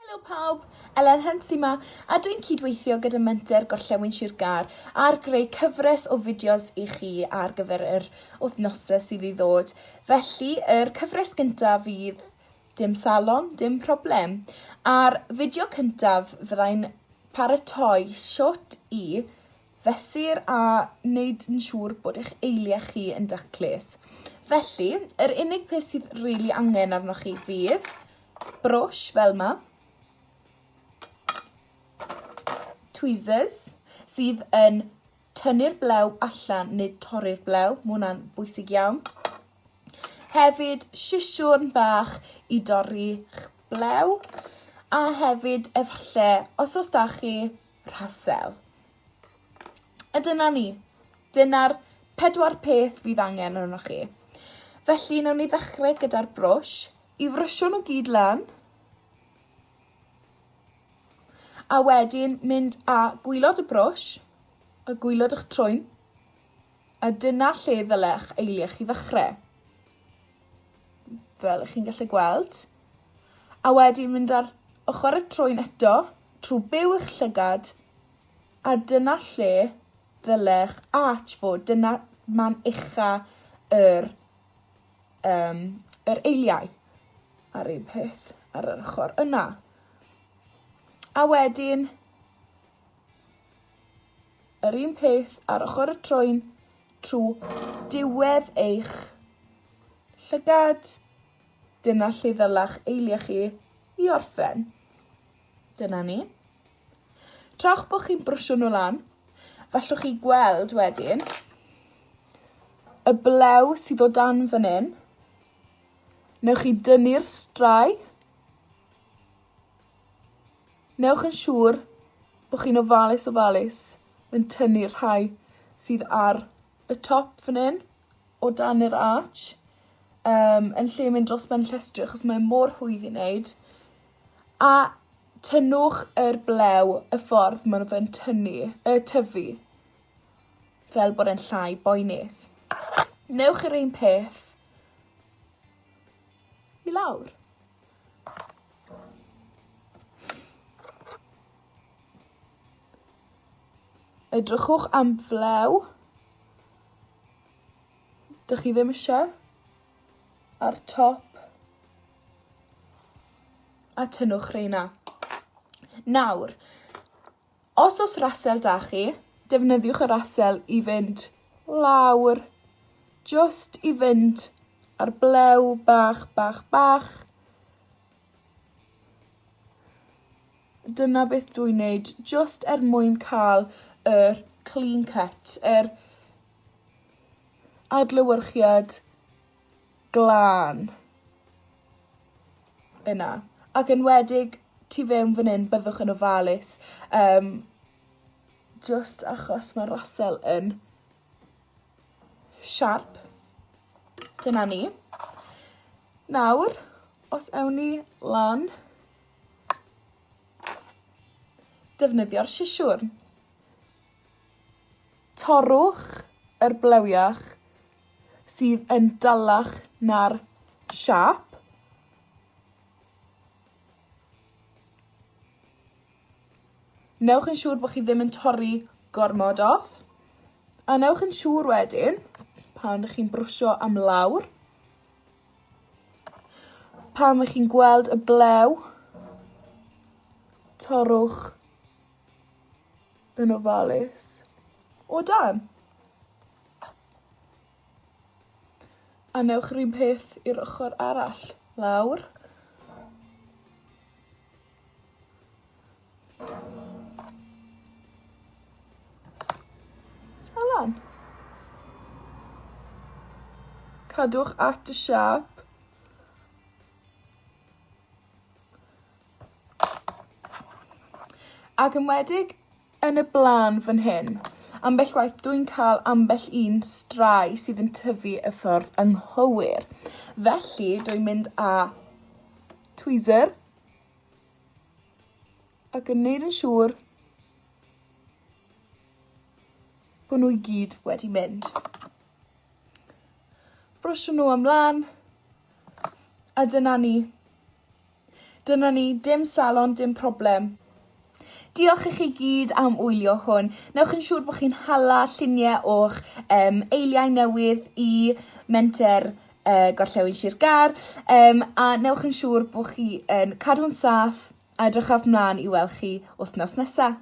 Helo pawb, Elen Hens yma, a dwi'n cydweithio gyda menter Gorllewin Sir Gar ar greu cyfres o fideos i chi ar gyfer yr wythnosau sydd i ddod. Felly, yr cyfres gyntaf fydd dim salon, dim problem. A'r fideo cyntaf fyddai'n paratoi shot i fesur a wneud yn siŵr bod eich eiliau chi yn daclus. Felly, yr unig peth sydd rili angen arnoch chi fydd brwsh fel yma, tweezers sydd yn tynnu'r blew allan neu torri'r blew, mae hwnna'n bwysig iawn. Hefyd sisiwn bach i dorri'ch blew a hefyd efallai os oes da chi rhasel. A dyna ni. Dyna'r 4 peth fydd angen arnoch chi. Felly nawn ni ddechrau gyda'r brwsh. I frysio nhw gyd lan. A wedyn mynd â gwylod y brwsh, a gwylod eich trwyn, a dyna lle ddyle eich eiliau chi ddechrau. Fel ych chi'n gallu gweld. A wedyn mynd ar ochr y trwyn eto, trwy byw eich llygad, a dyna lle ddyle eich arch fod. Dyna man ucha yr eiliau. Ar un peth ar yr ochr yna. A wedyn, yr un peth ar ochr y trwyn trwy diwedd eich llygad. Dyna lle ddylech eiliau chi i orffen. Dyna ni. Tra'ch bod chi'n brwsio nhw lan, fallwch chi gweld wedyn y blew sydd o dan fan hyn. Newch chi dynnu'r strae. Newch yn siŵr bod chi'n ofalus yn tynnu'r rhai sydd ar y top fan hyn o dan yr arch. Yn lle mynd dros ben llestri achos mae mor hwydd i wneud. A tynnwch yr blew y ffordd maen nhw fe'n tyfu. Fel bod e'n llai boenus. Newch yr un peth i lawr. Edrychwch am flew. Dych chi ddim eisiau. Ar top. A tynnwch reina. Nawr, os oes rasel da chi, defnyddiwch y rasel i fynd lawr. Just i fynd ar blew bach. Dyna beth dwi'n wneud, just mwyn cael yr clean cut, yr adlewyrchiad glân yna. Ac yn wedig tu fewn fan hyn byddwch yn ofalus. Just achos mae'r rasel yn sharp. Dyna ni. Nawr, os ewn ni lan, defnyddio'r sisiwr. Torrwch yr blewiach sydd yn dalach na'r siap. Newch yn siŵr bod chi ddim yn torri gormod off. A newch yn siŵr wedyn, pan ydych chi'n brwsio am lawr, pan ydych chi'n gweld y blew, torrwch yn ofalus o dan. A newch yr un peth i'r ochr arall. Lawr. A lan. Cadwch at y siap. Ac yn wedig yn y blaen fan hyn, ambell waith dwi'n cael ambell un strae sydd yn tyfu y ffordd anghywir. Felly dwi'n mynd â tweezer ac yn neud yn siŵr bod nhw i gyd wedi mynd. Brwsio nhw ymlaen, a dyna ni. Dyna ni, dim salon, dim problem. Diolch i chi gyd am wylio hwn. Newch yn siŵr bod chi'n hala lluniau o'ch eiliau newydd i menter Gorllewin Sir Gar. A newch yn siŵr bod chi yn cadw'n saff a edrychaf mlaen i weld chi wythnos nesaf.